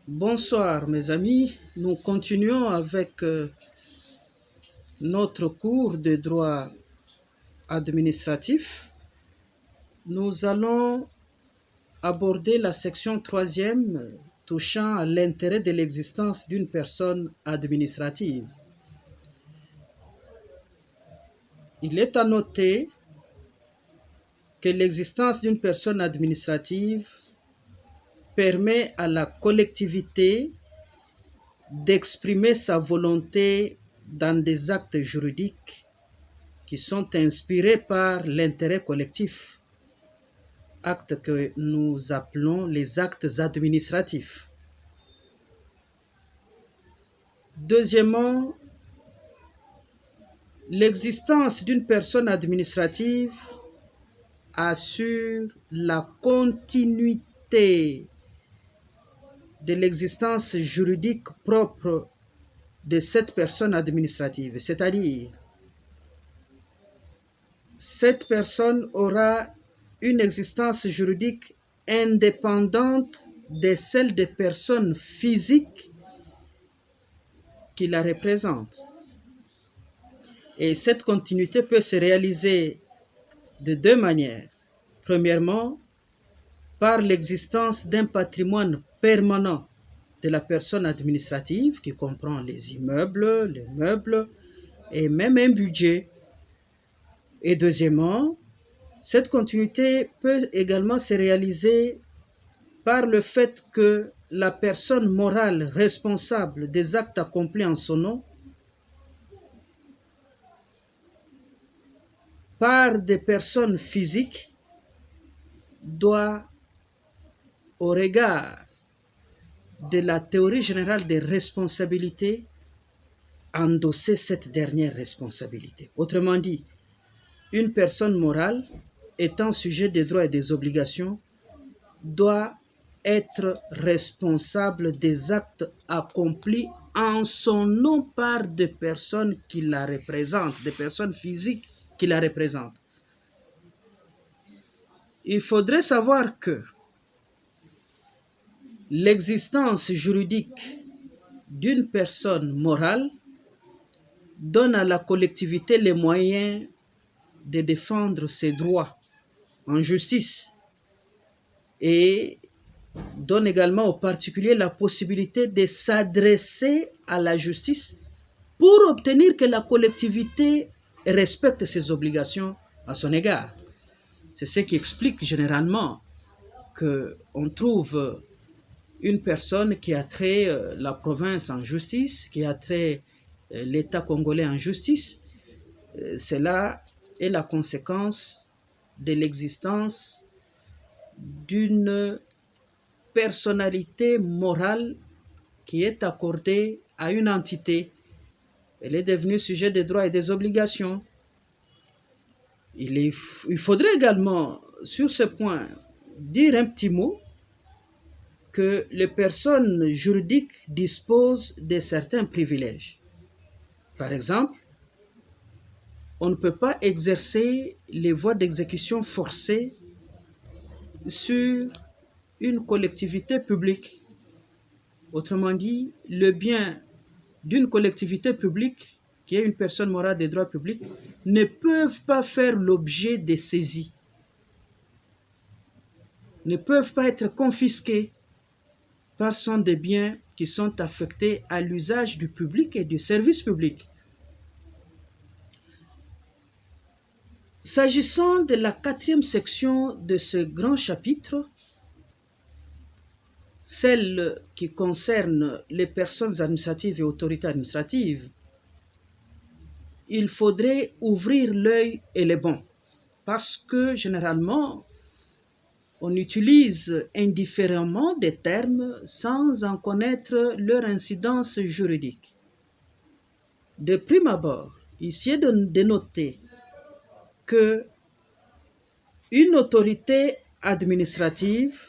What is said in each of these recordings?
Bonsoir mes amis, nous continuons avec notre cours de droit administratif. Nous allons aborder la section 3e touchant à l'intérêt de l'existence d'une personne administrative. Il est à noter que l'existence d'une personne administrative permet à la collectivité d'exprimer sa volonté dans des actes juridiques qui sont inspirés par l'intérêt collectif, actes que nous appelons les actes administratifs. Deuxièmement, l'existence d'une personne administrative assure la continuité de l'existence juridique propre de cette personne administrative, c'est-à-dire cette personne aura une existence juridique indépendante de celle des personnes physiques qui la représentent. Et cette continuité peut se réaliser de deux manières. Premièrement, par l'existence d'un patrimoine permanent de la personne administrative qui comprend les immeubles, les meubles et même un budget. Et deuxièmement, cette continuité peut également se réaliser par le fait que la personne morale responsable des actes accomplis en son nom par des personnes physiques doit, au regard de la théorie générale des responsabilités, endosser cette dernière responsabilité. Autrement dit, une personne morale étant sujet des droits et des obligations doit être responsable des actes accomplis en son nom par des personnes qui la représentent, des personnes physiques qui la représentent. Il faudrait savoir que l'existence juridique d'une personne morale donne à la collectivité les moyens de défendre ses droits en justice et donne également aux particuliers la possibilité de s'adresser à la justice pour obtenir que la collectivité respecte ses obligations à son égard. C'est ce qui explique généralement qu'on trouve une personne qui a trait la province en justice, qui a trait l'État congolais en justice. Cela est la conséquence de l'existence d'une personnalité morale qui est accordée à une entité. Elle est devenue sujet des droits et des obligations. Il faudrait également, sur ce point, dire un petit mot que les personnes juridiques disposent de certains privilèges. Par exemple, on ne peut pas exercer les voies d'exécution forcée sur une collectivité publique. Autrement dit, le bien d'une collectivité publique, qui est une personne morale des droits publics, ne peuvent pas faire l'objet de saisies, ne peuvent pas être confisqués, parce que ce sont des biens qui sont affectés à l'usage du public et du service public. S'agissant de la 4e section de ce grand chapitre, celle qui concerne les personnes administratives et autorités administratives, il faudrait ouvrir l'œil et les bons, parce que généralement, on utilise indifféremment des termes sans en connaître leur incidence juridique. De prime abord, ici est de noter que une autorité administrative,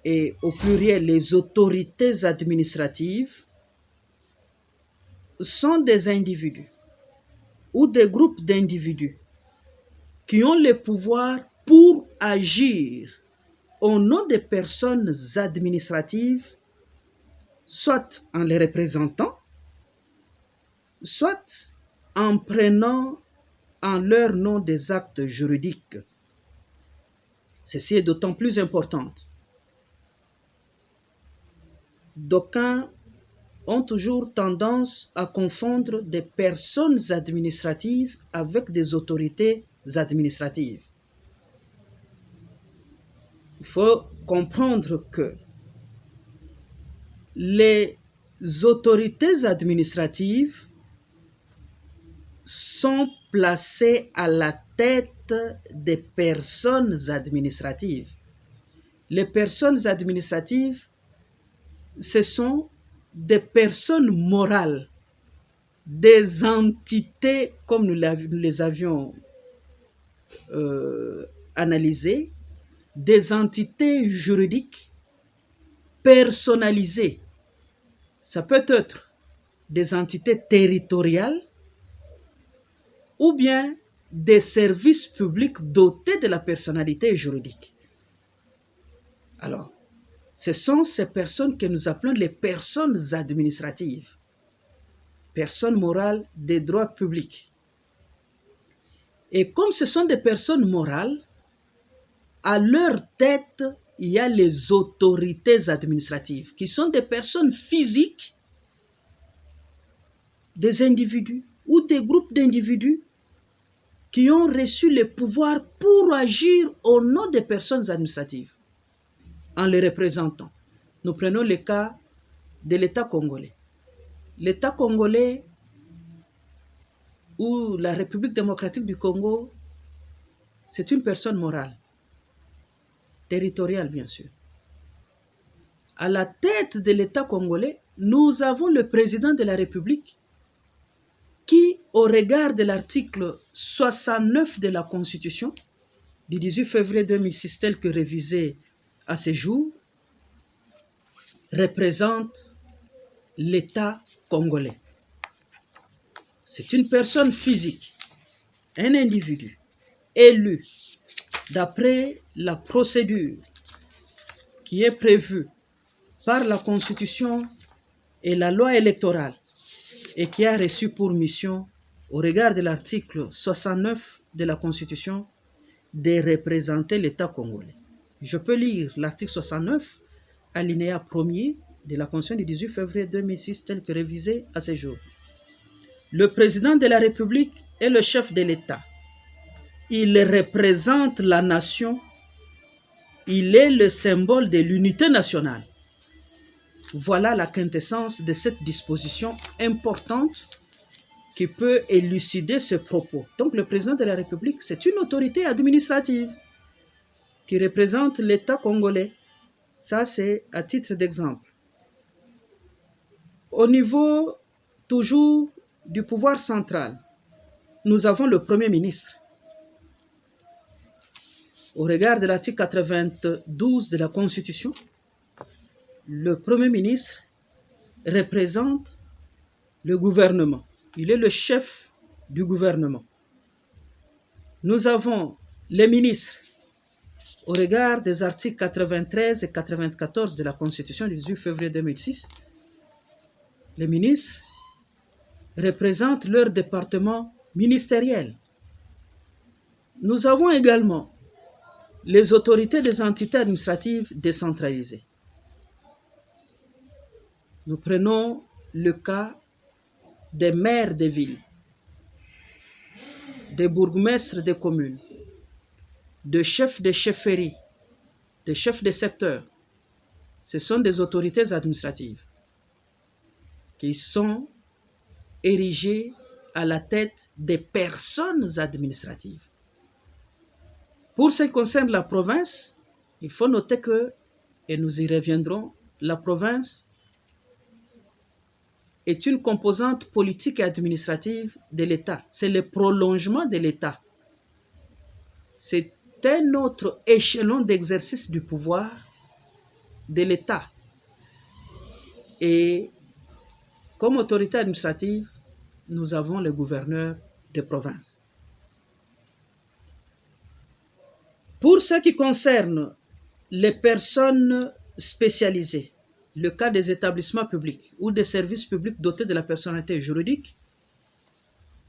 et au pluriel les autorités administratives, sont des individus ou des groupes d'individus qui ont le pouvoir pour agir au nom des personnes administratives, soit en les représentant, soit en prenant en leur nom des actes juridiques. Ceci est d'autant plus important. D'aucuns ont toujours tendance à confondre des personnes administratives avec des autorités administratives. Il faut comprendre que les autorités administratives sont placées à la tête des personnes administratives. Les personnes administratives, ce sont des personnes morales, des entités, comme nous les avions analysées, des entités juridiques personnalisées. Ça peut être des entités territoriales ou bien des services publics dotés de la personnalité juridique. Alors, ce sont ces personnes que nous appelons les personnes administratives, personnes morales des droits publics. Et comme ce sont des personnes morales, à leur tête, il y a les autorités administratives, qui sont des personnes physiques, des individus ou des groupes d'individus qui ont reçu le pouvoir pour agir au nom des personnes administratives, en les représentant. Nous prenons le cas de l'État congolais. L'État congolais ou la République démocratique du Congo, c'est une personne morale, territoriale bien sûr. À la tête de l'État congolais, nous avons le président de la République qui, au regard de l'article 69 de la Constitution du 18 février 2006, tel que révisé à ce jour, représente l'État congolais. C'est une personne physique, un individu élu d'après la procédure qui est prévue par la Constitution et la loi électorale et qui a reçu pour mission, au regard de l'article 69 de la Constitution, de représenter l'État congolais. Je peux lire l'article 69, alinéa 1er de la Constitution du 18 février 2006, tel que révisé à ce jour. Le président de la République est le chef de l'État. Il représente la nation. Il est le symbole de l'unité nationale. Voilà la quintessence de cette disposition importante qui peut élucider ce propos. Donc le président de la République, c'est une autorité administrative qui représente l'État congolais. Ça, c'est à titre d'exemple. Au niveau toujours du pouvoir central, nous avons le Premier ministre. Au regard de l'article 92 de la Constitution, le Premier ministre représente le gouvernement. Il est le chef du gouvernement. Nous avons les ministres. Au regard des articles 93 et 94 de la Constitution du 18 février 2006, les ministres représentent leur département ministériel. Nous avons également les autorités des entités administratives décentralisées. Nous prenons le cas des maires des villes, des bourgmestres des communes, de chefs de chefferie, de chefs de secteur. Ce sont des autorités administratives qui sont érigées à la tête des personnes administratives. Pour ce qui concerne la province, il faut noter que, et nous y reviendrons, la province est une composante politique et administrative de l'État. C'est le prolongement de l'État. C'est un autre échelon d'exercice du pouvoir de l'État. Et comme autorité administrative, nous avons le gouverneur de province. Pour ce qui concerne les personnes spécialisées, le cas des établissements publics ou des services publics dotés de la personnalité juridique,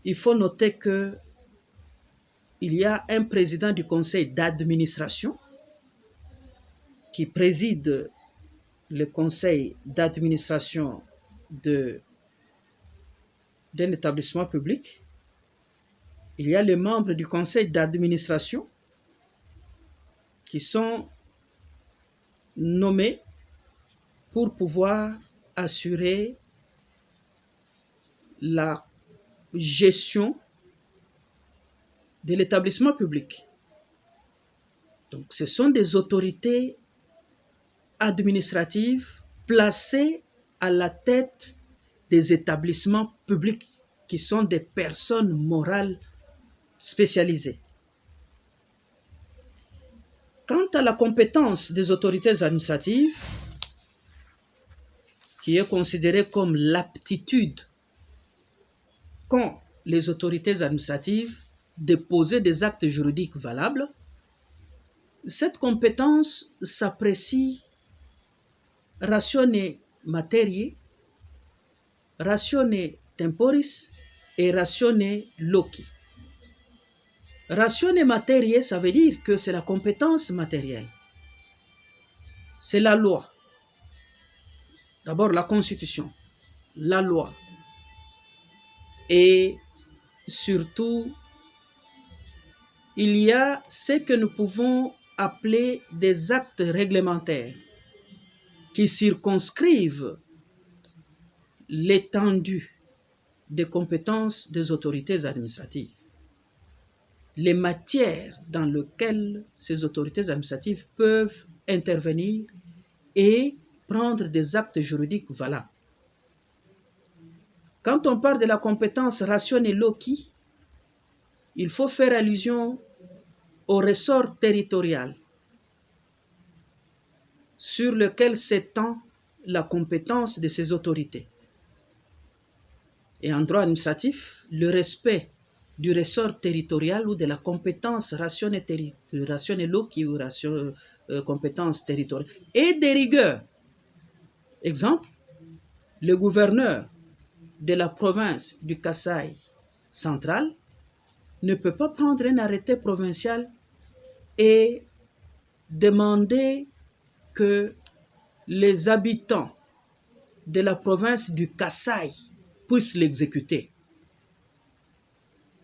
il faut noter qu'il y a un président du conseil d'administration qui préside le conseil d'administration d'un établissement public. Il y a les membres du conseil d'administration qui sont nommés pour pouvoir assurer la gestion de l'établissement public. Donc, ce sont des autorités administratives placées à la tête des établissements publics qui sont des personnes morales spécialisées. Quant à la compétence des autorités administratives, qui est considérée comme l'aptitude qu'ont les autorités administratives de poser des actes juridiques valables, cette compétence s'apprécie ratione materiae, ratione temporis et ratione loci. Ratione materiae, ça veut dire que c'est la compétence matérielle. C'est la loi. D'abord la Constitution, la loi. Et surtout, il y a ce que nous pouvons appeler des actes réglementaires qui circonscrivent l'étendue des compétences des autorités administratives. Les matières dans lesquelles ces autorités administratives peuvent intervenir et prendre des actes juridiques valables. Quand on parle de la compétence ratione loci, il faut faire allusion au ressort territorial sur lequel s'étend la compétence de ces autorités. Et en droit administratif, le respect du ressort territorial ou de la compétence ratione loci ou compétence territoriale et des rigueurs. Exemple, le gouverneur de la province du Kasaï central ne peut pas prendre un arrêté provincial et demander que les habitants de la province du Kasaï puissent l'exécuter.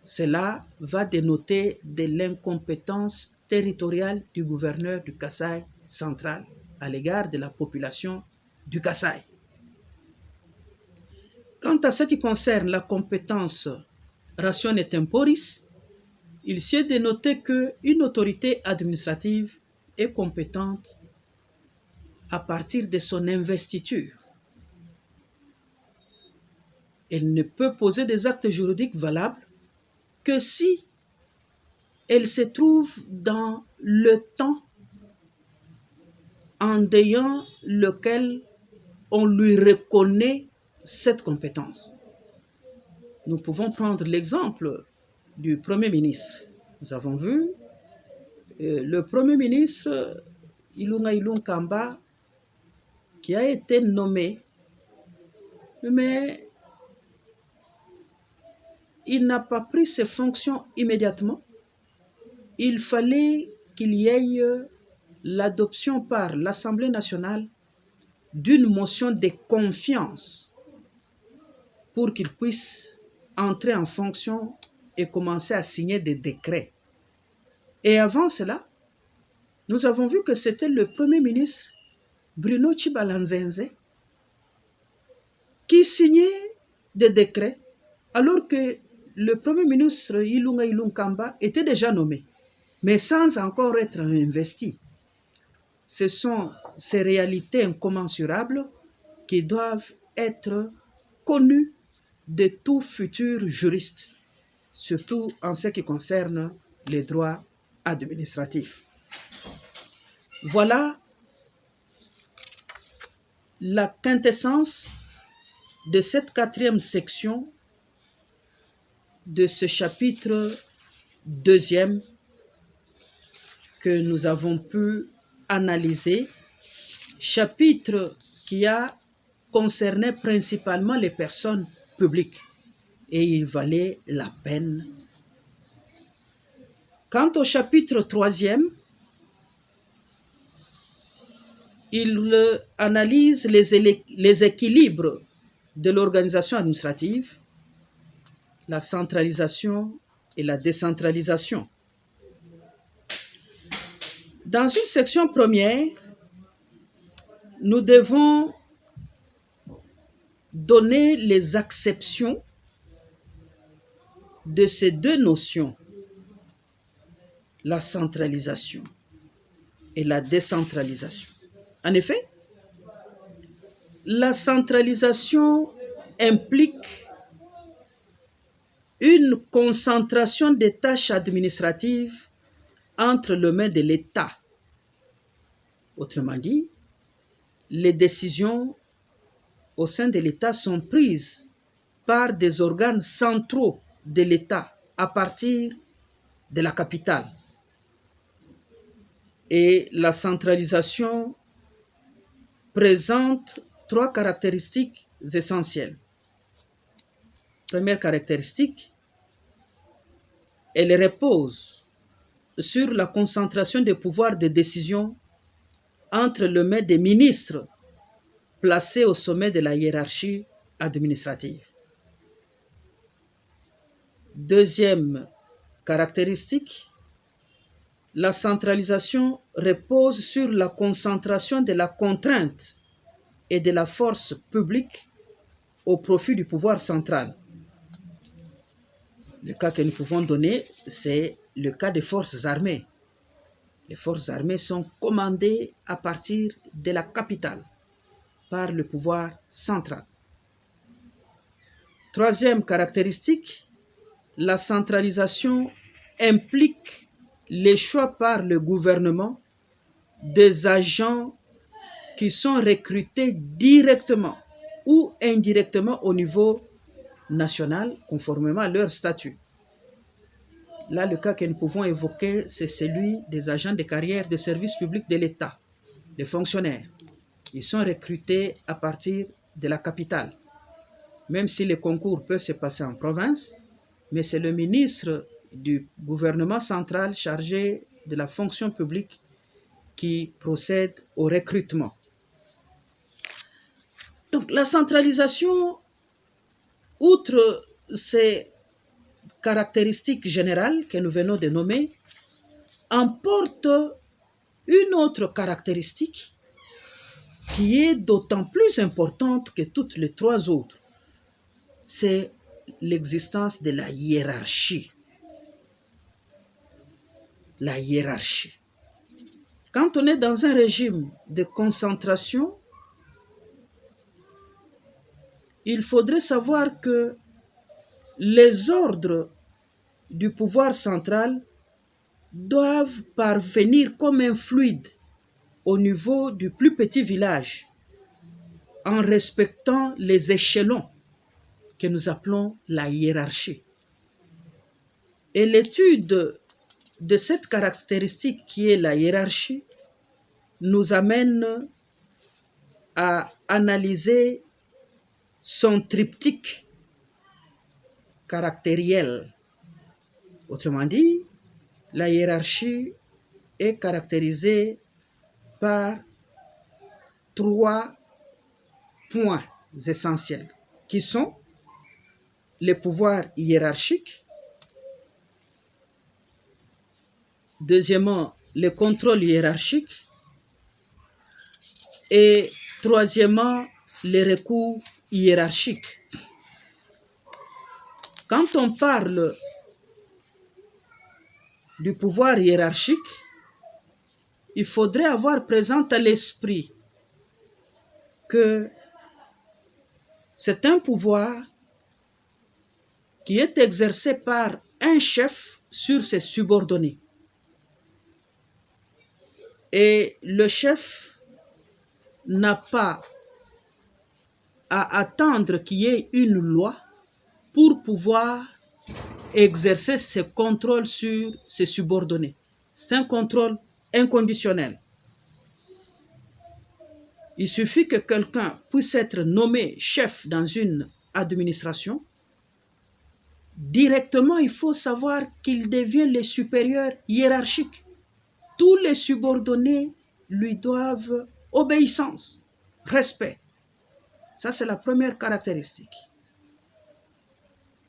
Cela va dénoter de l'incompétence territoriale du gouverneur du Kasaï central à l'égard de la population du Kasaï. Quant à ce qui concerne la compétence ratione temporis, il s'y est dénoté qu'une autorité administrative est compétente à partir de son investiture. Elle ne peut poser des actes juridiques valables que si elle se trouve dans le temps en ayant lequel on lui reconnaît cette compétence. Nous pouvons prendre l'exemple du Premier ministre. Nous avons vu le Premier ministre Ilunga Ilunkamba qui a été nommé, mais il n'a pas pris ses fonctions immédiatement. Il fallait qu'il y ait l'adoption par l'Assemblée nationale d'une motion de confiance pour qu'il puisse entrer en fonction et commencer à signer des décrets. Et avant cela, nous avons vu que c'était le Premier ministre Bruno Chibalanzenze qui signait des décrets alors que le Premier ministre Ilunga Ilunkamba était déjà nommé, mais sans encore être investi. Ce sont ces réalités incommensurables qui doivent être connues de tout futur juriste, surtout en ce qui concerne les droits administratifs. Voilà la quintessence de cette 4e section de ce chapitre 2e que nous avons pu analysé, chapitre qui a concerné principalement les personnes publiques et il valait la peine. Quant au chapitre 3e, il analyse les équilibres de l'organisation administrative, la centralisation et la décentralisation. Dans une section première, nous devons donner les acceptions de ces deux notions, la centralisation et la décentralisation. En effet, la centralisation implique une concentration des tâches administratives entre les mains de l'État. Autrement dit, les décisions au sein de l'État sont prises par des organes centraux de l'État à partir de la capitale. Et la centralisation présente trois caractéristiques essentielles. Première caractéristique, elle repose sur la concentration des pouvoirs de décision entre les mains des ministres placés au sommet de la hiérarchie administrative. Deuxième caractéristique, la centralisation repose sur la concentration de la contrainte et de la force publique au profit du pouvoir central. Le cas que nous pouvons donner, c'est le cas des forces armées. Les forces armées sont commandées à partir de la capitale par le pouvoir central. Troisième caractéristique, la centralisation implique le choix par le gouvernement des agents qui sont recrutés directement ou indirectement au niveau national, conformément à leur statut. Là, le cas que nous pouvons évoquer, c'est celui des agents de carrière de service public de l'État, les fonctionnaires. Ils sont recrutés à partir de la capitale. Même si les concours peuvent se passer en province, mais c'est le ministre du gouvernement central chargé de la fonction publique qui procède au recrutement. Donc la centralisation, outre ces caractéristiques générales que nous venons de nommer, emporte une autre caractéristique qui est d'autant plus importante que toutes les trois autres. C'est l'existence de la hiérarchie. La hiérarchie. Quand on est dans un régime de concentration, il faudrait savoir que les ordres du pouvoir central doivent parvenir comme un fluide au niveau du plus petit village en respectant les échelons que nous appelons la hiérarchie. Et l'étude de cette caractéristique qui est la hiérarchie nous amène à analyser son triptyque caractériel. Autrement dit, la hiérarchie est caractérisée par trois points essentiels qui sont les pouvoirs hiérarchiques, deuxièmement, le contrôle hiérarchique et troisièmement, les recours hiérarchiques. Quand on parle du pouvoir hiérarchique, il faudrait avoir présent à l'esprit que c'est un pouvoir qui est exercé par un chef sur ses subordonnés. Et le chef n'a pas à attendre qu'il y ait une loi pour pouvoir exercer ce contrôle sur ses subordonnés. C'est un contrôle inconditionnel. Il suffit que quelqu'un puisse être nommé chef dans une administration. Directement, il faut savoir qu'il devient le supérieur hiérarchique. Tous les subordonnés lui doivent obéissance, respect. Ça, c'est la première caractéristique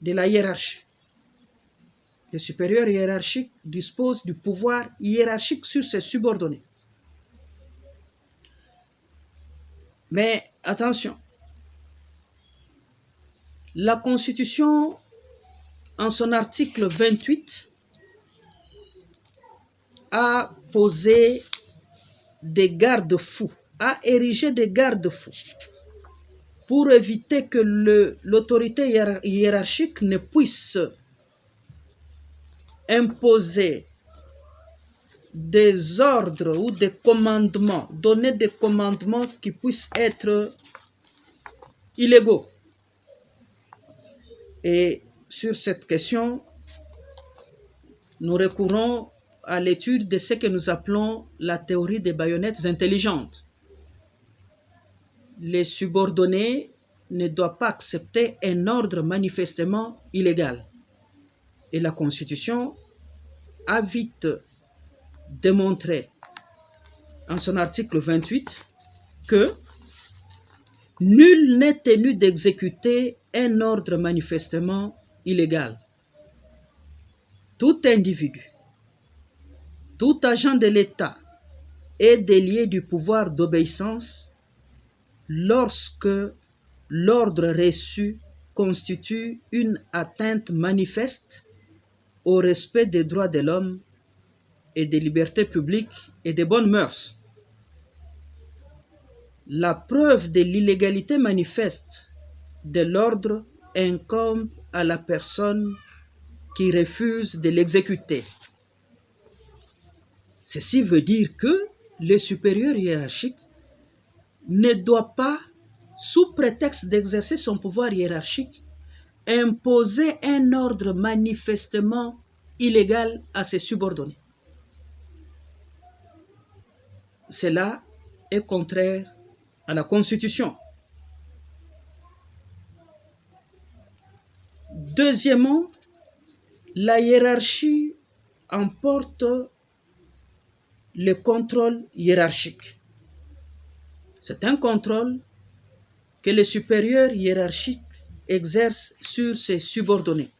de la hiérarchie. Le supérieur hiérarchique dispose du pouvoir hiérarchique sur ses subordonnés. Mais attention, la Constitution, en son article 28, a posé des garde-fous, a érigé des garde-fous pour éviter que l'autorité hiérarchique ne puisse imposer des ordres ou des commandements, donner des commandements qui puissent être illégaux. Et sur cette question, nous recourons à l'étude de ce que nous appelons la théorie des baïonnettes intelligentes. Les subordonnés ne doivent pas accepter un ordre manifestement illégal. Et la Constitution a vite démontré en son article 28 que nul n'est tenu d'exécuter un ordre manifestement illégal. Tout individu, tout agent de l'État est délié du pouvoir d'obéissance lorsque l'ordre reçu constitue une atteinte manifeste au respect des droits de l'homme et des libertés publiques et des bonnes mœurs. La preuve de l'illégalité manifeste de l'ordre incombe à la personne qui refuse de l'exécuter. Ceci veut dire que le supérieur hiérarchique ne doit pas, sous prétexte d'exercer son pouvoir hiérarchique, imposer un ordre manifestement illégal à ses subordonnés. Cela est contraire à la Constitution. Deuxièmement, la hiérarchie emporte le contrôle hiérarchique. C'est un contrôle que le supérieur hiérarchique exerce sur ses subordonnés.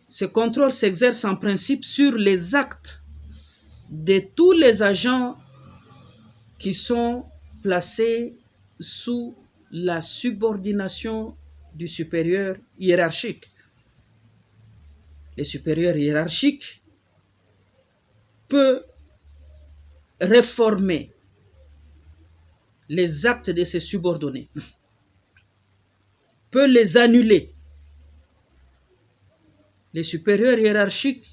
Ce contrôle s'exerce en principe sur les actes de tous les agents qui sont placés sous la subordination du supérieur hiérarchique. Le supérieur hiérarchique peut réformer les actes de ses subordonnés, peut les annuler. Le supérieur hiérarchique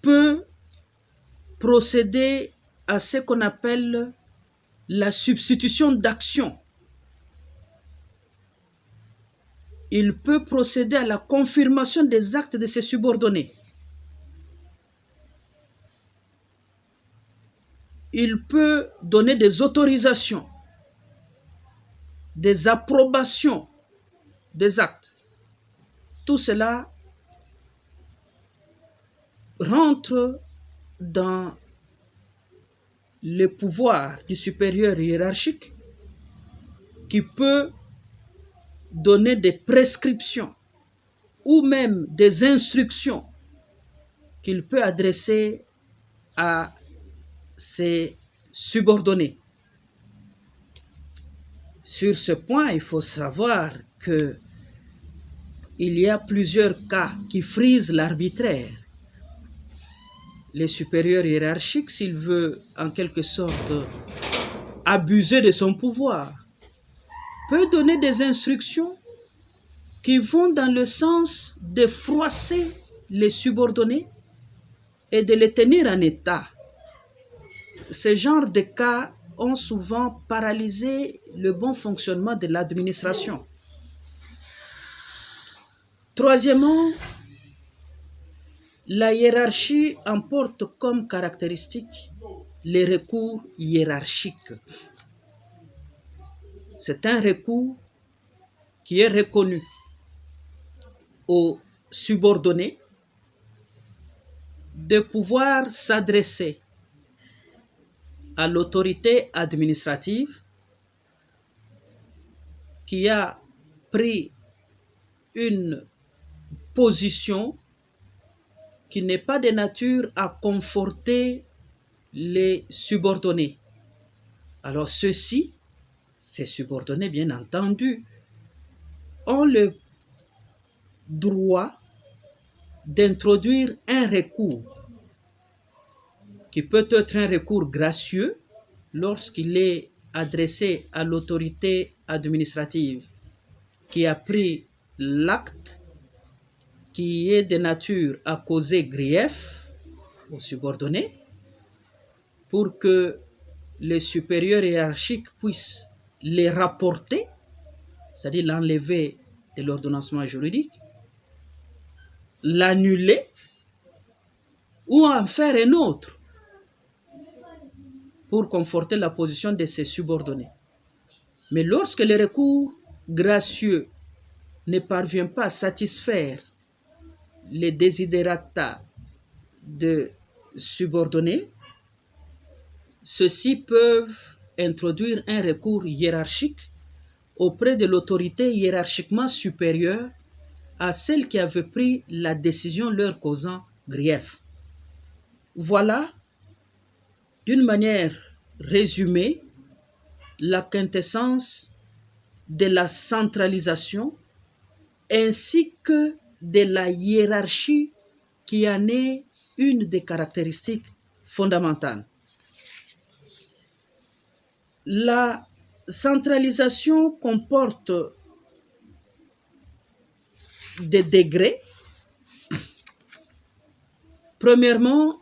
peut procéder à ce qu'on appelle la substitution d'action. Il peut procéder à la confirmation des actes de ses subordonnés. Il peut donner des autorisations, des approbations des actes. Tout cela rentre dans le pouvoir du supérieur hiérarchique qui peut donner des prescriptions ou même des instructions qu'il peut adresser à ses subordonnés. Sur ce point, il faut savoir qu'il y a plusieurs cas qui frisent l'arbitraire. Le supérieur hiérarchique, s'il veut en quelque sorte abuser de son pouvoir, peut donner des instructions qui vont dans le sens de froisser les subordonnés et de les tenir en état. Ce genre de cas ont souvent paralysé le bon fonctionnement de l'administration. Troisièmement, la hiérarchie emporte comme caractéristique les recours hiérarchiques. C'est un recours qui est reconnu aux subordonnés de pouvoir s'adresser à l'autorité administrative qui a pris une position qui n'est pas de nature à conforter les subordonnés. Alors ceux-ci, ces subordonnés bien entendu, ont le droit d'introduire un recours qui peut être un recours gracieux lorsqu'il est adressé à l'autorité administrative qui a pris l'acte qui est de nature à causer grief aux subordonnés pour que les supérieurs hiérarchiques puissent les rapporter, c'est-à-dire l'enlever de l'ordonnancement juridique, l'annuler ou en faire un autre pour conforter la position de ses subordonnés. Mais lorsque le recours gracieux ne parvient pas à satisfaire les desiderata de subordonnés, ceux-ci peuvent introduire un recours hiérarchique auprès de l'autorité hiérarchiquement supérieure à celle qui avait pris la décision leur causant grief. Voilà, d'une manière résumée, la quintessence de la centralisation ainsi que de la hiérarchie qui en est une des caractéristiques fondamentales. La centralisation comporte des degrés. Premièrement,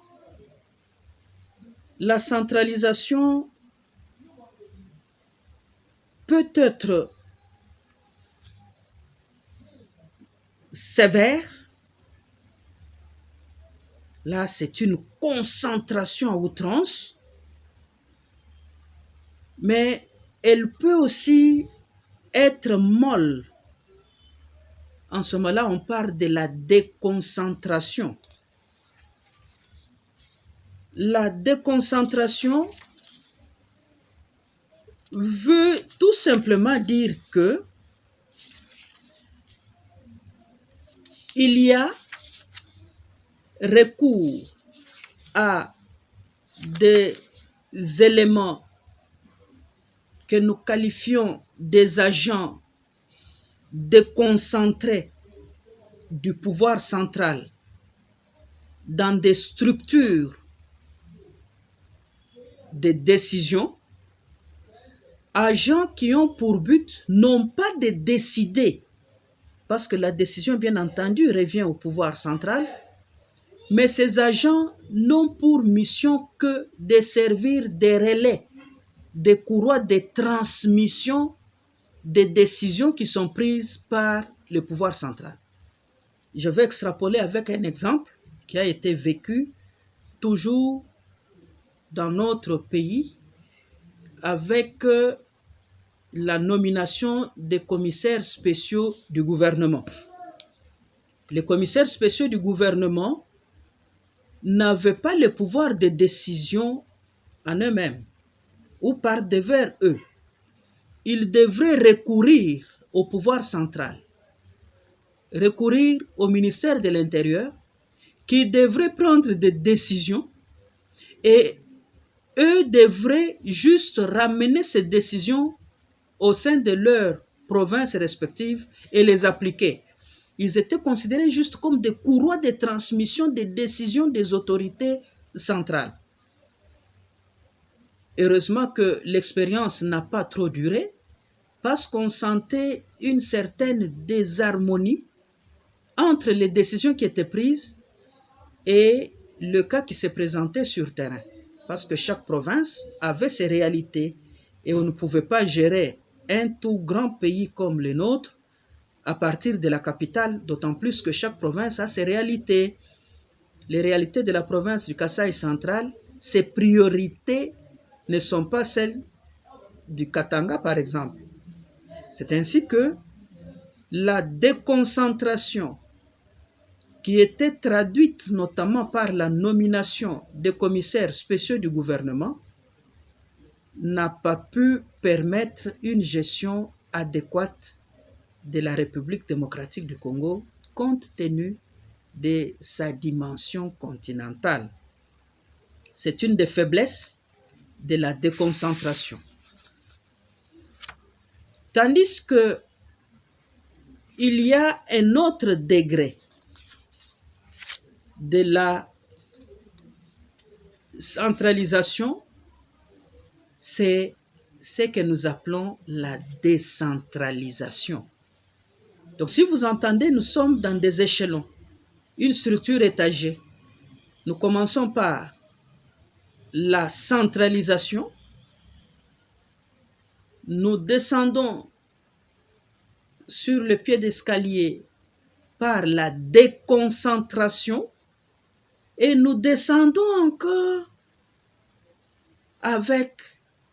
la centralisation peut être sévère. Là, c'est une concentration à outrance. Mais elle peut aussi être molle. En ce moment-là, on parle de la déconcentration. La déconcentration veut tout simplement dire que il y a recours à des éléments que nous qualifions des agents déconcentrés du pouvoir central dans des structures de décision, agents qui ont pour but non pas de décider, parce que la décision, bien entendu, revient au pouvoir central, mais ces agents n'ont pour mission que de servir des relais, des courroies de transmission des décisions qui sont prises par le pouvoir central. Je vais extrapoler avec un exemple qui a été vécu toujours dans notre pays avec la nomination des commissaires spéciaux du gouvernement. Les commissaires spéciaux du gouvernement n'avaient pas le pouvoir de décision en eux-mêmes ou par devers eux. Ils devraient recourir au pouvoir central, recourir au ministère de l'Intérieur qui devrait prendre des décisions et eux devraient juste ramener ces décisions au sein de leurs provinces respectives et les appliquer. Ils étaient considérés juste comme des courroies de transmission des décisions des autorités centrales. Heureusement que l'expérience n'a pas trop duré parce qu'on sentait une certaine désharmonie entre les décisions qui étaient prises et le cas qui se présentait sur terrain. Parce que chaque province avait ses réalités et on ne pouvait pas gérer un tout grand pays comme le nôtre à partir de la capitale, d'autant plus que chaque province a ses réalités. Les réalités de la province du Kasaï central ses priorités ne sont pas celles du Katanga, par exemple. C'est ainsi que la déconcentration, qui était traduite notamment par la nomination des commissaires spéciaux du gouvernement, n'a pas pu permettre une gestion adéquate de la République démocratique du Congo, compte tenu de sa dimension continentale. C'est une des faiblesses de la déconcentration. Tandis que il y a un autre degré de la centralisation, c'est ce que nous appelons la décentralisation. Donc si vous entendez, nous sommes dans des échelons, une structure étagée. Nous commençons par la centralisation, nous descendons sur le pied d'escalier par la déconcentration et nous descendons encore avec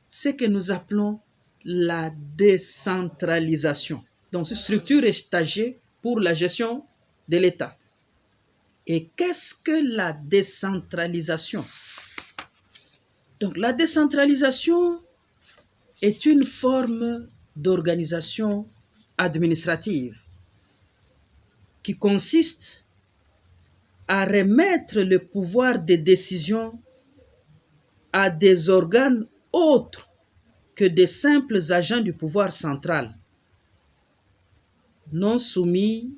ce que nous appelons la décentralisation. Donc, c'est une structure étagée pour la gestion de l'État. Et qu'est-ce que la décentralisation? Donc, la décentralisation est une forme d'organisation administrative qui consiste à remettre le pouvoir de décision à des organes autres que des simples agents du pouvoir central, non soumis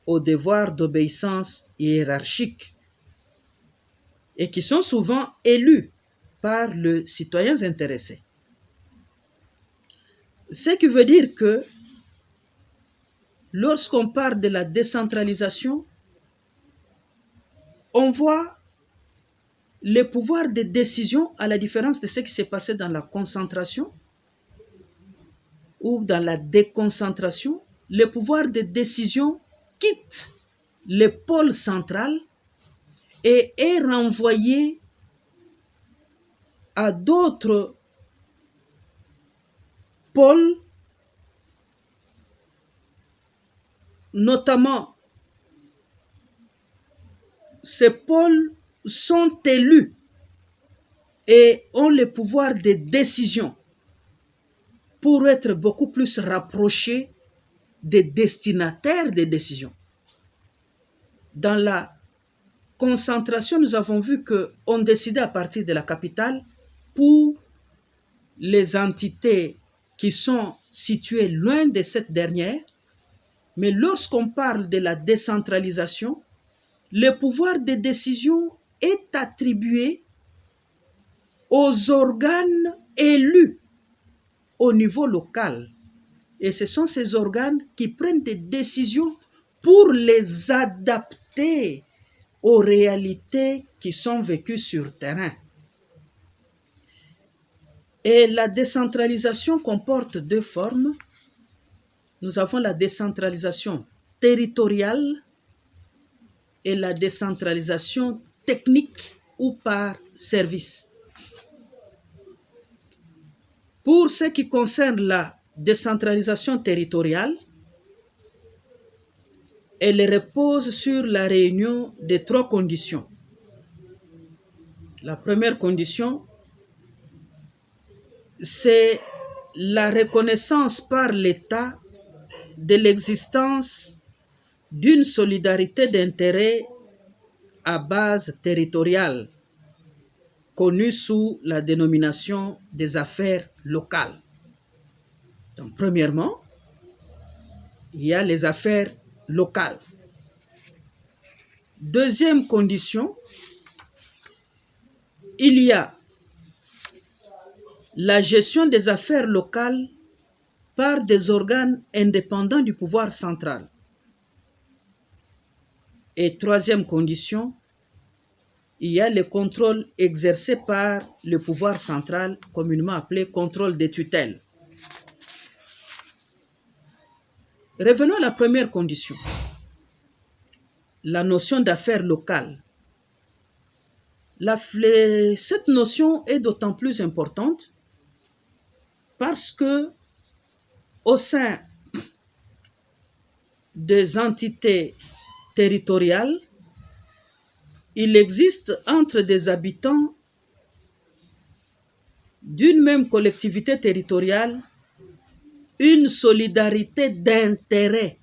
au devoir d'obéissance hiérarchique et qui sont souvent élus par les citoyens intéressés. Ce qui veut dire que lorsqu'on parle de la décentralisation, on voit le pouvoir de décision, à la différence de ce qui s'est passé dans la concentration ou dans la déconcentration, le pouvoir de décision quitte le pôle central et est renvoyé à d'autres pôles, notamment ces pôles sont élus et ont le pouvoir de décision pour être beaucoup plus rapprochés des destinataires des décisions. Dans la concentration, nous avons vu qu'on décidait à partir de la capitale pour les entités qui sont situées loin de cette dernière. Mais lorsqu'on parle de la décentralisation, le pouvoir de décision est attribué aux organes élus au niveau local. Et ce sont ces organes qui prennent des décisions pour les adapter aux réalités qui sont vécues sur terrain. Et la décentralisation comporte deux formes. Nous avons la décentralisation territoriale et la décentralisation technique ou par service. Pour ce qui concerne la décentralisation territoriale, elle repose sur la réunion de trois conditions. La première condition, c'est la reconnaissance par l'État de l'existence d'une solidarité d'intérêts à base territoriale, connue sous la dénomination des affaires locales. Donc, premièrement, il y a les affaires locales. Deuxième condition, il y a la gestion des affaires locales par des organes indépendants du pouvoir central. Et troisième condition, il y a le contrôle exercé par le pouvoir central, communément appelé contrôle des tutelles. Revenons à la première condition, la notion d'affaires locales. Cette notion est d'autant plus importante parce que au sein des entités territoriales, il existe entre des habitants d'une même collectivité territoriale une solidarité d'intérêt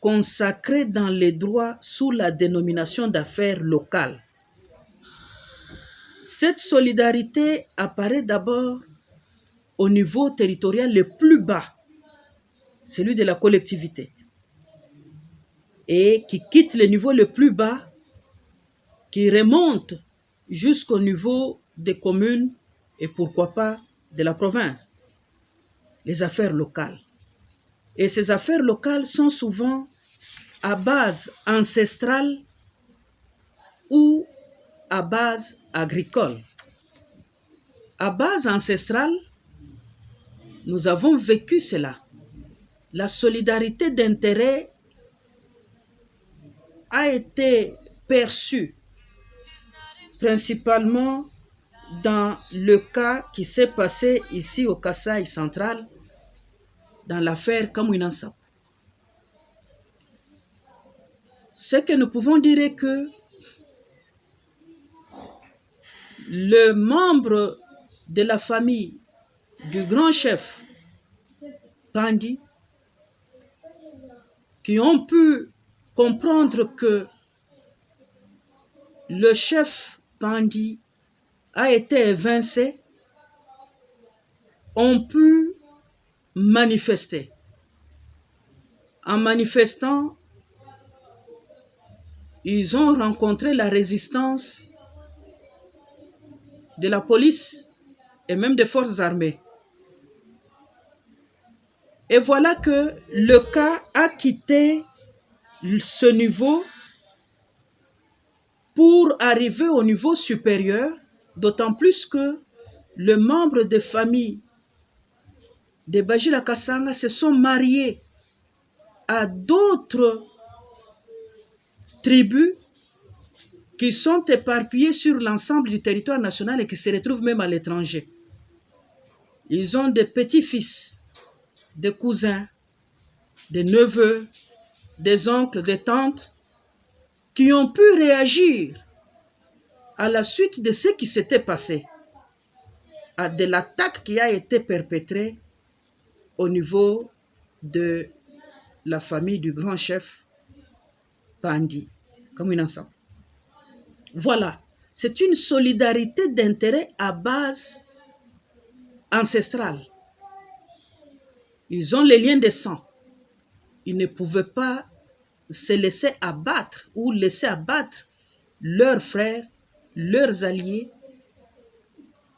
consacrée dans les droits sous la dénomination d'affaires locales. Cette solidarité apparaît d'abord au niveau territorial le plus bas, celui de la collectivité, et qui quitte le niveau le plus bas, qui remonte jusqu'au niveau des communes et pourquoi pas de la province, les affaires locales. Et ces affaires locales sont souvent à base ancestrale ou à base agricole. À base ancestrale, nous avons vécu cela. La solidarité d'intérêt a été perçue principalement dans le cas qui s'est passé ici au Kasaï central, dans l'affaire Kamwina Nsap. Ce que nous pouvons dire est que le membre de la famille du grand chef Pandi, qui ont pu comprendre que le chef Pandi a été évincé, ont pu manifester. En manifestant, ils ont rencontré la résistance de la police et même des forces armées. Et voilà que le cas a quitté ce niveau pour arriver au niveau supérieur, d'autant plus que les membres des familles de Bajila Kasanga se sont mariés à d'autres tribus qui sont éparpillées sur l'ensemble du territoire national et qui se retrouvent même à l'étranger. Ils ont des petits-fils, des cousins, des neveux, des oncles, des tantes qui ont pu réagir à la suite de ce qui s'était passé, à de l'attaque qui a été perpétrée au niveau de la famille du grand chef Pandi, Kamwina Nsap. Voilà, c'est une solidarité d'intérêt à base ancestrale. Ils ont les liens de sang. Ils ne pouvaient pas se laisser abattre ou laisser abattre leurs frères, leurs alliés.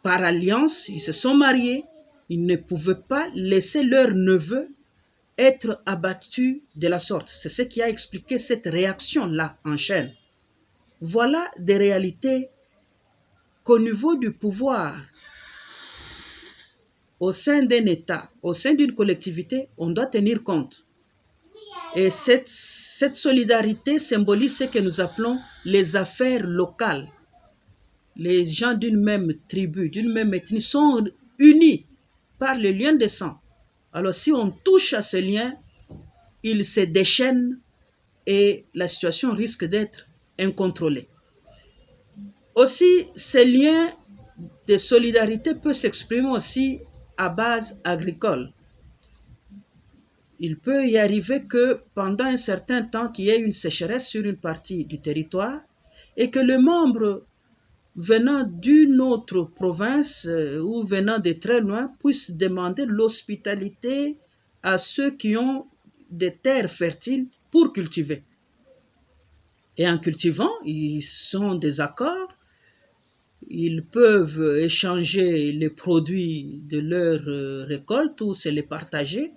Par alliance, ils se sont mariés. Ils ne pouvaient pas laisser leurs neveux être abattus de la sorte. C'est ce qui a expliqué cette réaction-là en chaîne. Voilà des réalités qu'au niveau du pouvoir, au sein d'un État, au sein d'une collectivité, on doit tenir compte. Et cette solidarité symbolise ce que nous appelons les affaires locales. Les gens d'une même tribu, d'une même ethnie sont unis par le lien de sang. Alors si on touche à ce lien, il se déchaîne et la situation risque d'être incontrôlée. Aussi, ce lien de solidarité peut s'exprimer aussi à base agricole. Il peut y arriver que pendant un certain temps, qu'il y ait une sécheresse sur une partie du territoire et que le membre venant d'une autre province ou venant de très loin puisse demander l'hospitalité à ceux qui ont des terres fertiles pour cultiver. Et en cultivant, ils sont des accords, ils peuvent échanger les produits de leur récolte ou se les partager.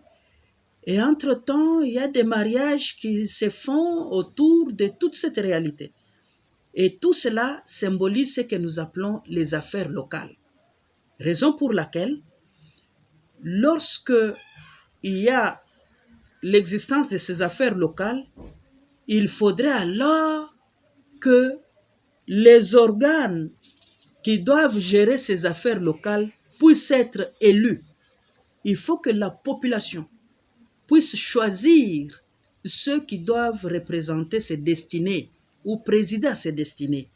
Et entre-temps, il y a des mariages qui se font autour de toute cette réalité. Et tout cela symbolise ce que nous appelons les affaires locales. Raison pour laquelle, lorsque il y a l'existence de ces affaires locales, il faudrait alors que les organes qui doivent gérer ces affaires locales puissent être élus. Il faut que la population puisse choisir ceux qui doivent représenter ses destinées ou présider à ses destinées.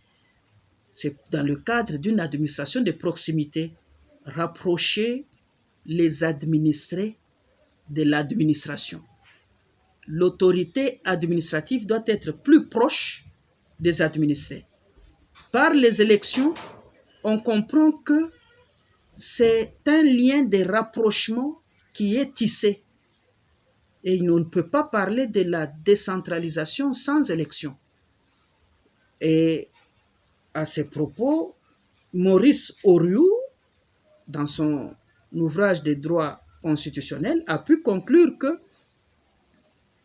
C'est dans le cadre d'une administration de proximité, rapprocher les administrés de l'administration. L'autorité administrative doit être plus proche des administrés. Par les élections, on comprend que c'est un lien de rapprochement qui est tissé. Et on ne peut pas parler de la décentralisation sans élection. Et à ces propos, Maurice Horiou, dans son ouvrage de droit constitutionnel, a pu conclure que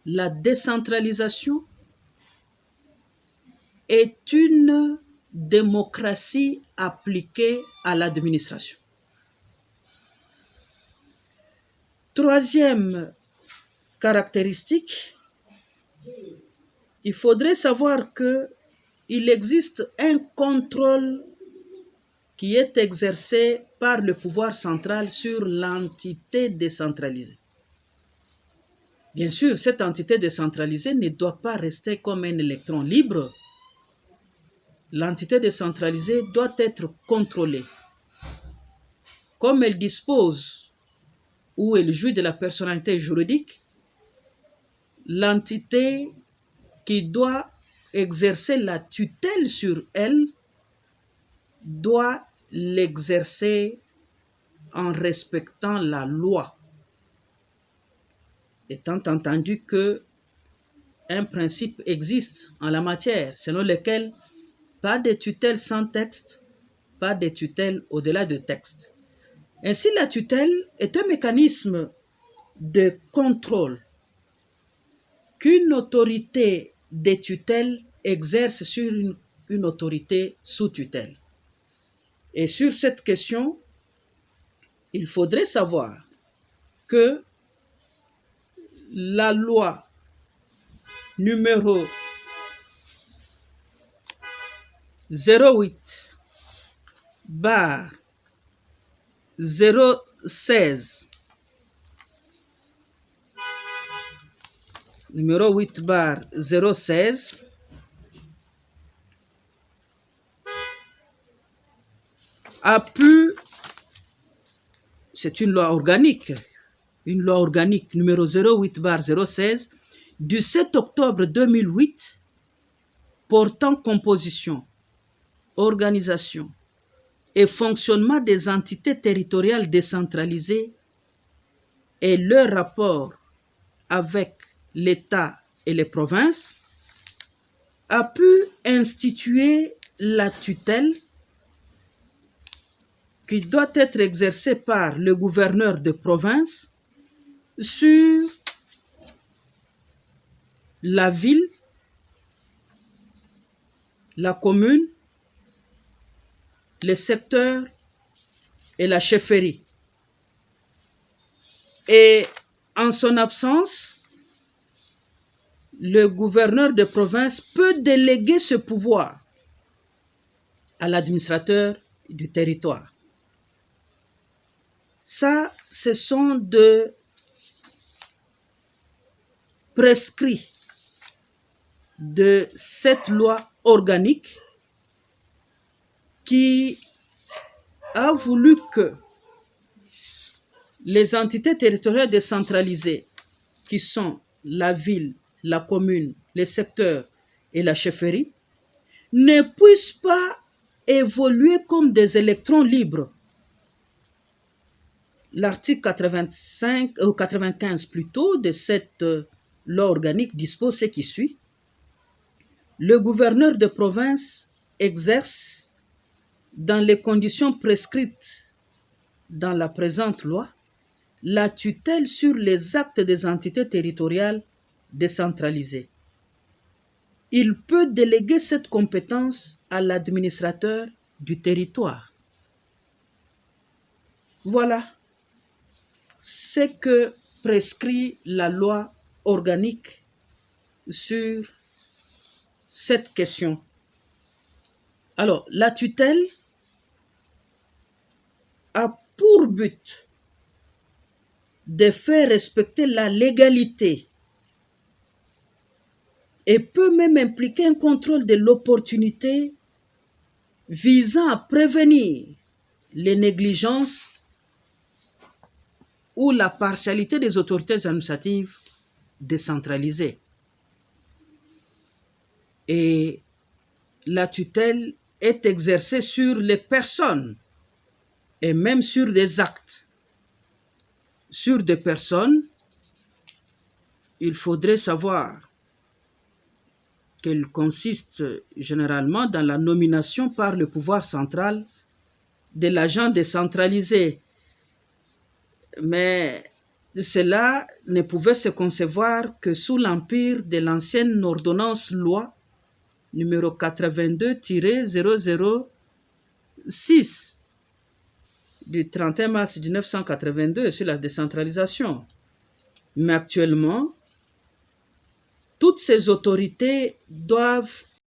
la décentralisation est une démocratie appliquée à l'administration. Troisième caractéristique, il faudrait savoir qu'il existe un contrôle qui est exercé par le pouvoir central sur l'entité décentralisée. Bien sûr, cette entité décentralisée ne doit pas rester comme un électron libre. L'entité décentralisée doit être contrôlée. Comme elle dispose ou elle jouit de la personnalité juridique, l'entité qui doit exercer la tutelle sur elle doit l'exercer en respectant la loi, étant entendu que un principe existe en la matière selon lequel pas de tutelle sans texte, pas de tutelle au-delà de texte. Ainsi, la tutelle est un mécanisme de contrôle qu'une autorité de tutelle exerce sur une autorité sous tutelle. Et sur cette question, il faudrait savoir que la loi numéro 08/016 numéro 8/016 a pu, c'est une loi organique numéro 08/016 du 7 octobre 2008 portant composition, organisation et fonctionnement des entités territoriales décentralisées et leur rapport avec l'État et les provinces, a pu instituer la tutelle qui doit être exercée par le gouverneur de province sur la ville, la commune, les secteurs et la chefferie. Et en son absence, le gouverneur de province peut déléguer ce pouvoir à l'administrateur du territoire. Ça, ce sont de prescrits de cette loi organique qui a voulu que les entités territoriales décentralisées, qui sont la ville, la commune, les secteurs et la chefferie, ne puissent pas évoluer comme des électrons libres. L'article 95 plutôt de cette loi organique dispose ce qui suit. Le gouverneur de province exerce, dans les conditions prescrites dans la présente loi, la tutelle sur les actes des entités territoriales décentralisées. Il peut déléguer cette compétence à l'administrateur du territoire. Voilà ce que prescrit la loi organique sur cette question. Alors, la tutelle a pour but de faire respecter la légalité et peut même impliquer un contrôle de l'opportunité visant à prévenir les négligences ou la partialité des autorités administratives décentralisées. Et la tutelle est exercée sur les personnes et même sur des actes. Sur des personnes, il faudrait savoir qu'elle consiste généralement dans la nomination par le pouvoir central de l'agent décentralisé. Mais cela ne pouvait se concevoir que sous l'empire de l'ancienne ordonnance loi numéro 82-006 du 31 mars 1982 sur la décentralisation. Mais actuellement, toutes ces autorités doivent